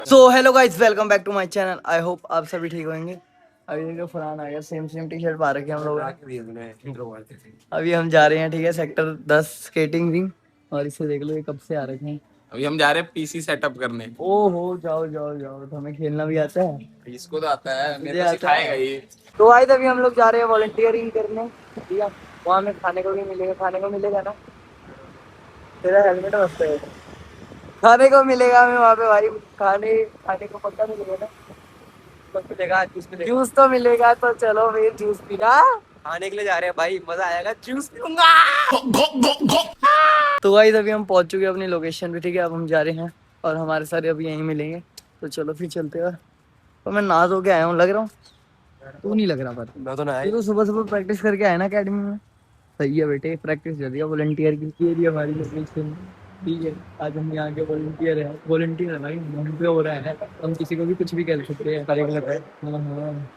So hello guys, welcome back to my channel. I hope आप सभी ठीक होंगे। अभी देखो फरहान आ गया, सेम सेम टी शर्ट पा रखे हम लोग। अभी हम जा रहे हैं, ठीक है, सेक्टर 10 स्केटिंग रिंग। और इसे देख लो, ये कब से आ रखे हैं। अभी हम जा रहे हैं पीसी सेटअप करने। ओहो, जाओ जाओ जाओ, तो हमें खेलना भी आता है। इसको तो आता है, मुझे मेरे को आता सिखाएगा है। ये। तो आज अभी हम लोग जा रहे हैं वॉलंटियरिंग करने, ठीक है। वहाँ हमें खाने को भी मिलेगा, खाने को मिलेगा ना। तेरा हेलमेट मस्त है। खाने को मिलेगा हमें वहाँ पे भाई। खाने खाने को पक्का मिलेगा ना। जूस तो मिलेगा, तो चलो फिर जूस पीना। खाने के लिए जा रहे हैं भाई, मजा आएगा, जूस पीऊंगा। तो गाइस अभी हम पहुंच चुके हैं अपनी लोकेशन पे, ठीक है। अब हम जा रहे हैं और हमारे सारे अभी यहीं मिलेंगे। तो चलो फिर चलते हैं। तो मैं नहा धो के आया हूँ, लग रहा हूँ। तू नहीं लग रहा, पर मैं तो ना तू तो सुबह सुबह प्रैक्टिस करके आया ना अकेडमी में। सही है बेटे, प्रैक्टिस कर दिया वॉलंटियर की। ये रही हमारी लोकेशन, ठीक है। आज हम यहाँ के वॉलंटियर है। वॉलंटियर है भाई, हम पे हो रहा है। हम किसी को भी कुछ भी कर सकते हैं। हाँ हाँ,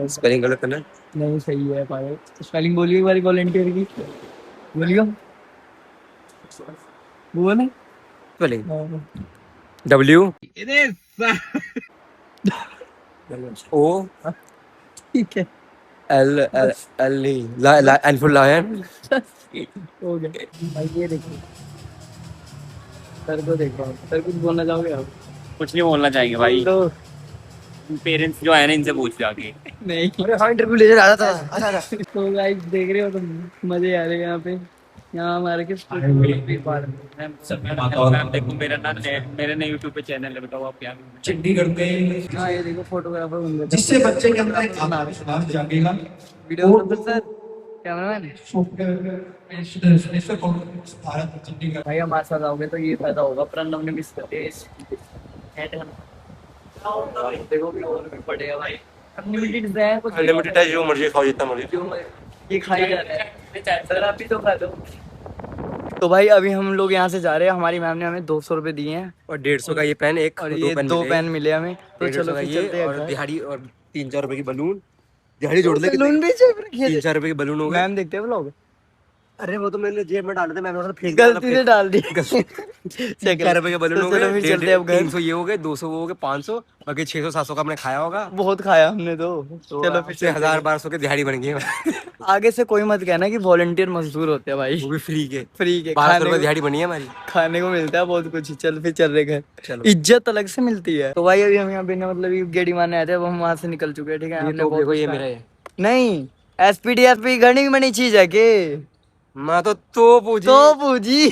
स्पेलिंग गलत है ना। नहीं सही है भाई। स्पेलिंग बोलिए एक बारी वॉलंटियर की, बोलियो। वो नहीं। स्पेलिंग हाँ। डब्ल्यू ओ ठीक है, एल एल एल नहीं एल फॉर लायन। हो गया भाई। ये देखिए, सर को देखो। सर कुछ बोलना चाहोगे आप? कुछ नहीं बोलना चाहेंगे भाई। तो पेरेंट्स जो है ना, इनसे पूछ जाके। नहीं। अरे हाँ, इंटरव्यू ले रहा था। अच्छा तो गाइस देख रहे हो तुम, मजे आ रहे हैं यहाँ पे। यहाँ हमारे के मैम देखो, मेरे ना यूट्यूब पे चैनल है, बताओ आप क्या। चिट्ठी करते हैं हाँ ये देखो, फोटोग्राफर बन गए। जिससे बच्चे के अंदर एक आत्मविश्वास जागेगा। वीडियो सर, कैमरामैन भारत चिट्ठी कर भाई हमारे साथ आओगे तो ये फायदा होगा। प्रणव ने मिस कर दिया इस हेड है। देखो भी और भी पड़ेगा भाई। अनलिमिटेड है कुछ। अनलिमिटेड है, जो मर्जी खाओ, जितना मर्जी। ये खाई जा रहा है सर, आप भी तो खा लो। तो भाई अभी हम लोग यहाँ से जा रहे हैं। हमारी मैम ने हमें 200 रुपये दिए हैं। और 150 का ये पेन, एक और दो ये पेन 2 मिले। पेन मिले हमें। तो 150 चलो का फिर ये चलते हैं और घर। दिहाड़ी और 3-4 रुपए की बलून। दिहाड़ी जोड़ ले, बलून भी चाहिए। 3-4 रुपए की बलून हो गए। मैम देखते हैं व्लॉग। अरे वो तो मैंने जेब में डाले थे, मैंने बोला फेंक गलती से डाल दी। 4 रुपए के बलून तो हो चलो गए। फिर चलते हैं अब घर। 300 ये हो गए, 200 वो हो गए, 500। बाकी 600-700 का हमने खाया होगा। बहुत खाया हमने तो। चलो फिर से चलते हैं। 1000-1200 के दिहाड़ी बन गई। आगे से कोई मत कहना कि वॉलंटियर मजदूर होते हैं भाई। वो भी फ्री के। फ्री के 1200 रुपए दिहाड़ी बनी है हमारी। खाने को मिलता है बहुत कुछ। चल फिर चल रहे घर। चलो। इज्जत अलग से मिलती है। तो भाई अभी हम यहाँ बिना मतलब ये गेड़ी मारने आए थे। अब हम वहां से निकल चुके हैं, ठीक है। ये हमने तो बहुत देखो, कुछ ये खाया। मेरा है। नहीं, एसपीडीएफपी घनी बनी चीज है के। मैं तो पूछी। तो पूजी।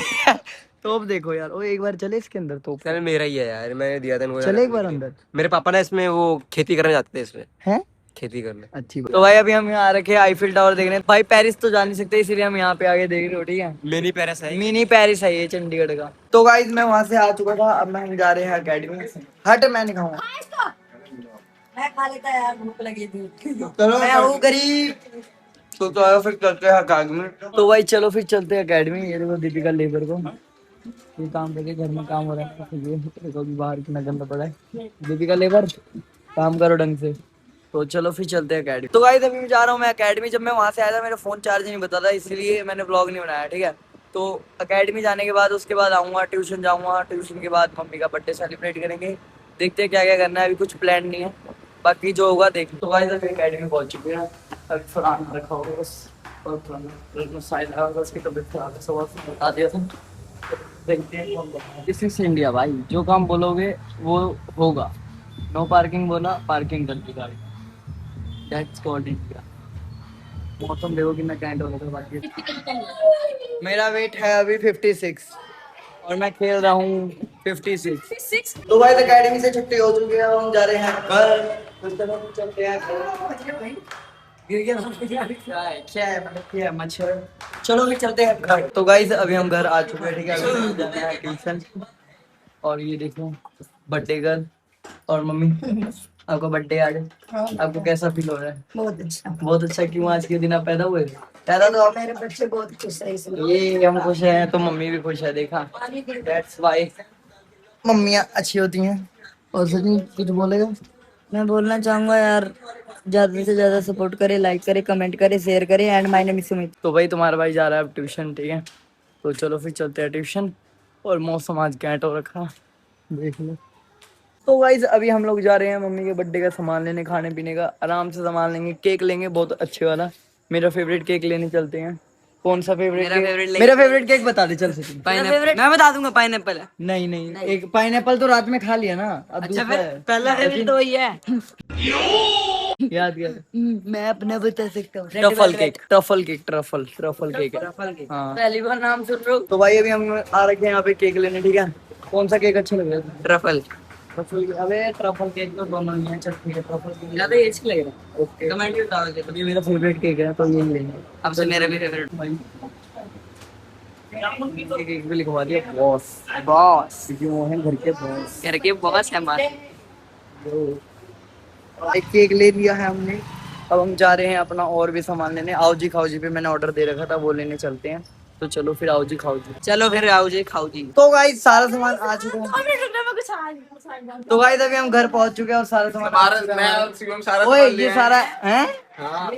तोप देखो यार, ओ एक बार चले इसके अंदर तोप। चल मेरा ही है यार, मैंने दिया था इनको चले एक जाने बार के लिए। अंदर। मेरे पापा ना इसमें वो खेती करने जाते थे, इसमें हैं खेती करने। अच्छी बात। तो भाई अभी हम यहाँ आ रखे हैं आईफिल टावर देखने। भाई पेरिस तो जा नहीं सकते, इसीलिए हम यहाँ पे आगे देख रहे हो, ठीक है। मिनी पेरिस है। मिनी पेरिस है ये, चंडीगढ़ का। तो गाइस मैं वहां से आ चुका था। अब मैं हम जा रहे हैं अकेडमी। हट, मैं नहीं खाऊंगा। मैं खा लेता यार, भूख लगी थी। चलो मैं हूँ गरीब। तो चलो फिर चलते हैं अकेडमी। तो भाई चलो फिर चलते हैं अकेडमी। ये देखो दीपिका लेबर को, ये काम करके घर में काम हो रहा है। ये देखो अभी बाहर कितना गंदा पड़ा है। दीपिका लेबर, काम करो ढंग से। तो चलो फिर चलते हैं अकेडमी। तो गाइस अभी मैं जा रहा हूँ मैं अकेडमी। जब मैं वहां से आया था मेरा फोन चार्ज नहीं बता था, इसलिए मैंने ब्लॉग नहीं बनाया, ठीक है। तो अकेडमी जाने के बाद उसके बाद आऊँगा ट्यूशन जाऊँगा। ट्यूशन के बाद मम्मी का बर्थडे सेलिब्रेट करेंगे। देखते हैं क्या क्या करना है, अभी कुछ प्लान नहीं है। बाकी जो होगा देख। तो गाइस अभी अकेडमी पहुंच चुके हैं। अभी फरहान रखा होगा बस, और फरहान साइड लगा होगा, उसकी तबीयत खराब है, सब बता दिया था। देखते हैं। दिस इज इंडिया भाई, जो काम बोलोगे वो होगा। नो पार्किंग बोला, पार्किंग कर दी गाड़ी। That's called India. मौसम देखो कितना कैंट हो रहा था। बाकी मेरा वेट है अभी 56 और मैं खेल रहा हूँ 56। तो भाई अकेडमी से छुट्टी हो चुकी है, हम जा रहे हैं घर। तो चलो चलते हैं घर। गिर गया क्या है मतलब क्या है, मच्छर। चलो भी चलते हैं घर। तो गाइस अभी हम घर आ चुके हैं, ठीक है। अभी हम जा रहे हैं ट्यूशन। और ये देखो बर्थडे गर्ल और मम्मी। आपका बर्थडे आज है, आपको कैसा फील हो रहा है? बहुत अच्छा। बहुत अच्छा। क्यों आज के दिन आप पैदा हुए? पैदा तो आप। मेरे बच्चे बहुत खुश है इसलिए। ये हम खुश हैं तो मम्मी भी खुश है, देखा। दैट्स व्हाई मम्मियाँ अच्छी होती हैं। और सचिन कुछ बोलेगा? मैं बोलना चाहूंगा यार, ज्यादा से ज्यादा सपोर्ट करे, लाइक करे, कमेंट करे, शेयर करे। And my name is Sumit. तो भाई तुम्हारा भाई जा रहा है अब ट्यूशन, ठीक है। तो चलो फिर चलते हैं ट्यूशन। और मौसम आज कैंट हो रखा, देख लो। तो गाइस अभी हम लोग जा रहे हैं मम्मी के बर्थडे का सामान लेने, खाने पीने का आराम से सामान लेंगे, केक लेंगे बहुत अच्छे वाला, मेरा फेवरेट केक लेने चलते हैं। कौन सा फेवरेट? मेरा फेवरेट केक बता दे चल सचिन। मैं बता दूंगा पाइनएप्पल है। नहीं एक पाइनएप्पल तो रात में खा लिया ना, अब अच्छा दूसरा फिर है। पहला फेवरेट तो वही है। याद कर। मैं अपना बता सकता हूँ। Truffle cake, truffle cake, truffle truffle cake है। हाँ। पहली बार नाम सुन रहा हूँ। तो भाई अभी हम आ रखे हैं यहाँ पे केक लेने, ठीक है। कौन सा केक अच्छा लग रहा है? ट्रफल। ट्रफल, अबे ट्रफल केक तो दोनों ही हैं, चल ठीक है ट्रफल केक ज्यादा ये अच्छा लग रहा है। ओके। कमेंट भी बता दो। ये मेरा फेवरेट केक है तो ये लेंगे। अब से मेरा भी फेवरेट। भाई केक भी लिखवा दिया बॉस, क्योंकि वो है घर के बॉस। घर के बॉस है हमारे। एक केक ले लिया है हमने, अब हम जा रहे हैं अपना और भी सामान लेने। आओ जी खाओ जी पे मैंने ऑर्डर दे रखा था, वो लेने चलते हैं। तो चलो फिर आओ जी खाओ जी। चलो फिर आओ जी खाओ जी। तो गाइस सारा सामान आ चुका है। तो गाइस अभी हम घर पहुंच चुके हैं और सारा सामान आ चुका है। मैं और शिवम सारा ओए सामान ये लिया सारा है? हाँ।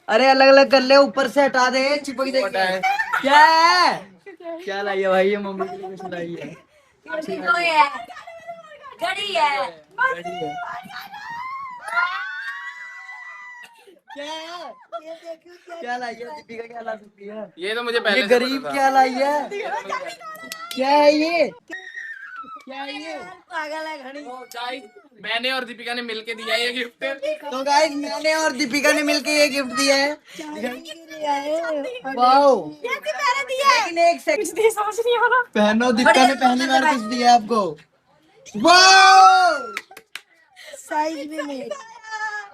अरे अलग अलग कर ले, ऊपर से हटा दे, चिपक जाएगी। क्या है? क्या लाई है भाई? ये मम्मी के लिए कुछ लाई है। घड़ी है। घड़ी है। क्या है? क्या लाई है? दीपिका क्या ला सकती है? ये तो मुझे पहले ये से गरीब पता था। क्या लाई है? क्या है ये? क्या है ये? पागल है घड़ी। मैंने और दीपिका ने मिलके दिया ये गिफ्ट। तो गाइस मैंने और दीपिका ने मिलके ये गिफ्ट दिया है। वाओ। लेकिन एक सेकंड समझ नहीं आ रहा। पहनो, दीपिका ने पहली बार कुछ दिया है आपको। वाओ। साइज में नहीं।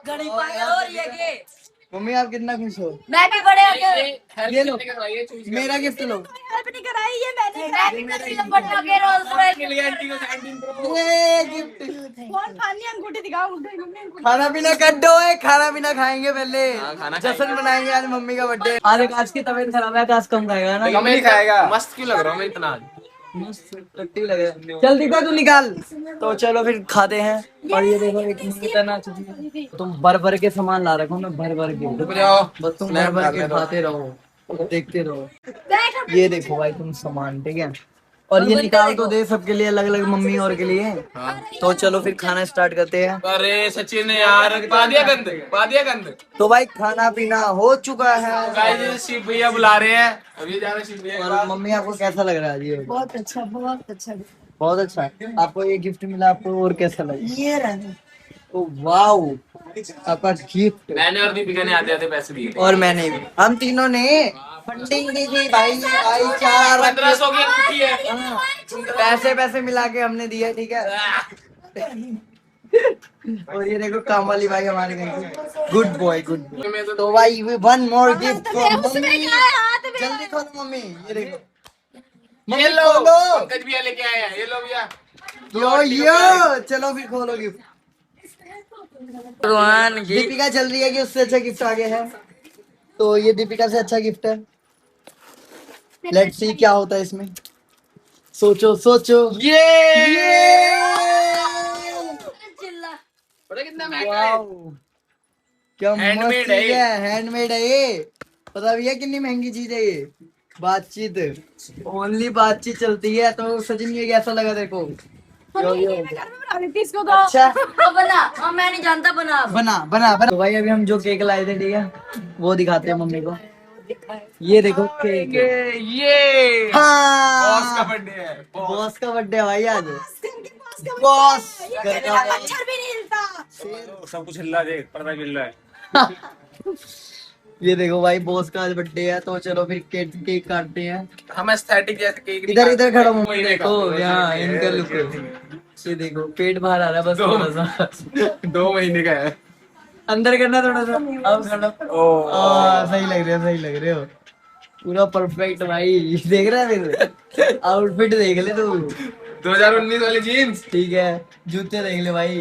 घड़ी पागल हो रही है के? मम्मी आप कितना खुश हो? मैं भी बड़े होके ये लो मेरा गिफ्ट लो। हेल्प नहीं कराई ये मैंने। मैं भी कर रही हूं बड़ों के रोल्स रॉयस। ये गिफ्ट। कौन खानी अंगूठी दिखाओ मुझे। खाना पीना कर दो है, खाना पीना खाएंगे पहले। खाना जश्न मनाएंगे आज मम्मी का बर्थडे। आज आकाश की तबीयत खराब है, आकाश कम खाएगा ना। कम नहीं खाएगा। मस्त क्यों लग रहा हूँ मैं इतना आज? मस्त लगे। जल्दी कर तू निकाल। तो चलो फिर खाते हैं। और ये देखो एक मुर्गी तना चुकी है। तुम भर भर के सामान ला रखो ना, भर भर के। बस तुम भर भर के खाते रहो, देखते रहो। ये देखो भाई तुम सामान, ठीक है। और ये निकाल तो दे सबके लिए, अलग अलग मम्मी और के लिए। तो चलो फिर खाना स्टार्ट करते हैं। अरे सचिन यार पा दिया गंद। तो भाई खाना पीना हो चुका है। गाइस शिव भैया बुला रहे हैं, अभी जा रहे हैं शिव भैया के और पास। मम्मी आपको कैसा लग रहा है जी? बहुत अच्छा बहुत अच्छा। बहुत अच्छा है। आपको ये गिफ्ट मिला, आपको और कैसा लगा? ये रहा। तो वाओ आपका गिफ्ट। मैंने और दीपिका ने आते आते पैसे दिए थे। और मैंने भी, हम तीनों ने फंडिंग दी थी भाई। भाई 1500 की अंगूठी है। पैसे मिला के हमने दिया, ठीक है। और ये देखो काम वाली भाई हमारे घर की, गुड बॉय गुड बॉय। तो भाई one more gift for mummy. जल्दी खोलो मम्मी, ये देखो मम्मी ये लो खोलो। पंकज भैया लेके आए हैं, ये लो भैया। यो चलो फिर खोलो गिफ्ट। भगवान की दीपिका चल रही है कि उससे अच्छा गिफ्ट आगे है, तो ये दीपिका से अच्छा गिफ्ट है। लेट्स सी क्या होता है इसमें। सोचो सोचो। ये चिल्ला। पता कितना महंगा है? वाओ क्या मस्त Handmade है चीज ये। है, हैंडमेड है ये। पता भैया कितनी महंगी चीज है ये? बातचीत, ओनली बातचीत चलती है। तो सचिन ये कैसा लगा देखो? इसको तो अच्छा बना। मैं नहीं जानता बना। बना बना बना। तो भाई अभी हम जो केक लाए थे, ठीक है, वो दिखाते हैं मम्मी को। ये देखो केक। ये बॉस का हाँ बर्थडे है। बॉस का बर्थडे है भाई आज। बॉस घर का मच्छर भी नहीं हिलता। सब कुछ हिल रहा है, देख पर्दा हिल रहा है। ये देखो भाई बॉस का आज बर्थडे है। तो चलो फिर केक केक काटते हैं। हम एस्थेटिक जैसे केक इधर इधर खड़ा हूँ, महीने का। देखो यहाँ इनका लुक। ये देखो पेट बाहर आ रहा है बस थोड़ा सा। 2 महीने का है। अंदर करना थोड़ा सा, अब खड़ा। सही लग रहे हो, सही लग रहे हो, पूरा परफेक्ट भाई। देख रहा है फिर आउटफिट देख ले तू। 2019 वाली जीन्स ठीक है, जूते देख ले भाई,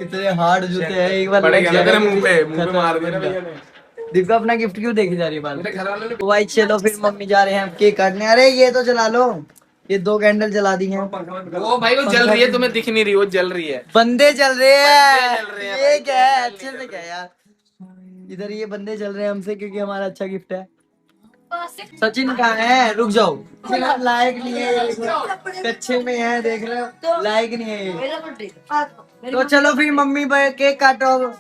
इतने हार्ड जूते हैं। एक बार पड़े लग गया तेरे जाएगा मुंह पे खत्म मार हो दिया जाएगा। भैया ने। दीपिका अपना गिफ्ट क्यों देखे जा रही है बाल? मेरे घर वालों ने तो भाई चलो फिर मम्मी जा रहे हैं केक काटने। अरे ये तो जला लो, ये 2 कैंडल जला दी हैं। वो भाई वो जल रही है, तुम्हें दिख नहीं रही, वो जल रही है। बंदे चल रहे हैं। बंदे चल रहे हैं ये भाई। क्या है? अच्छे से क्या यार, इधर ये बंदे चल रहे हैं हमसे क्योंकि हमारा अच्छा गिफ्ट है। सचिन कहाँ है? रुक जाओ, लायक नहीं है ये, कच्चे में है, देख रहे हो, लायक नहीं है ये। तो चलो फिर मम्मी भाई केक काटो,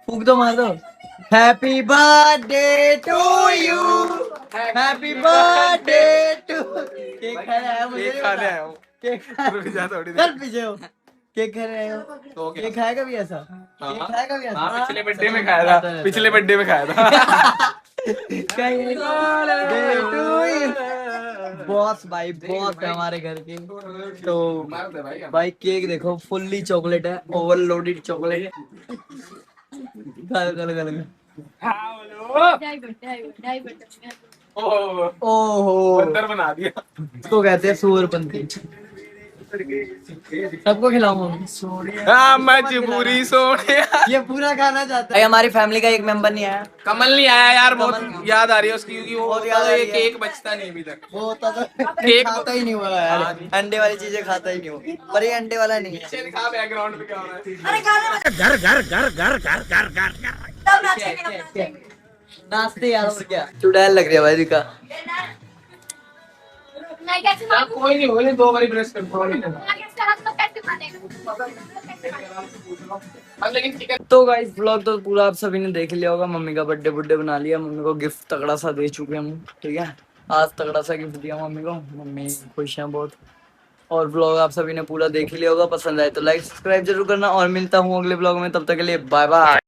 फूक दो, मार दो। Happy birthday to you, happy birthday to. Cake खा रहा है, मुझे नहीं पता। केक कल पीछे हो, केक खा रहे हो, केक खाएगा भी ऐसा, केक खाएगा भी ऐसा। पिछले बर्थडे में खाया था, पिछले बर्थडे में खाया था। बॉस भाई, बॉस है हमारे घर के। तो भाई केक देखो, फुल्ली चॉकलेट है, ओवरलोडेड चॉकलेट है। ओहो, बंदर बना दिया। इसको कहते हैं सूअरपंती। सबको खिलाऊंगा। हाँ मजबूरी सोने। ये पूरा खाना चाहता है। हमारी फैमिली का एक मेंबर नहीं आया। कमल नहीं आया यार, बहुत कमल याद आ रही है उसकी, क्योंकि वो बहुत याद आ ये रही है। केक बचता नहीं अभी तक। वो होता तो केक खाता ही नहीं हुआ यार, अंडे वाली चीजें खाता ही नहीं हुआ, पर ये अंडे वाला नहीं है। पीछे दिखा बैकग्राउंड में क्या हो रहा है। नाचते यार, और क्या चुड़ैल लग रही है भाई दिखा। कोई नहीं, कोई नहीं, 2 बारी ब्रश कर। लेकिन चिकन तो गाइस व्लॉग तो पूरा आप सभी ने देख लिया होगा। मम्मी का बर्थडे बुड्डे बना लिया, मम्मी को गिफ्ट तगड़ा सा दे चुके हम, ठीक है। आज तगड़ा सा गिफ्ट दिया मम्मी को, मम्मी खुश हैं बहुत। और व्लॉग आप सभी ने पूरा देख लिया होगा। पसंद आए तो लाइक सब्सक्राइब जरूर करना, और मिलता हूँ अगले व्लॉग में, तब तक के लिए बाय बाय।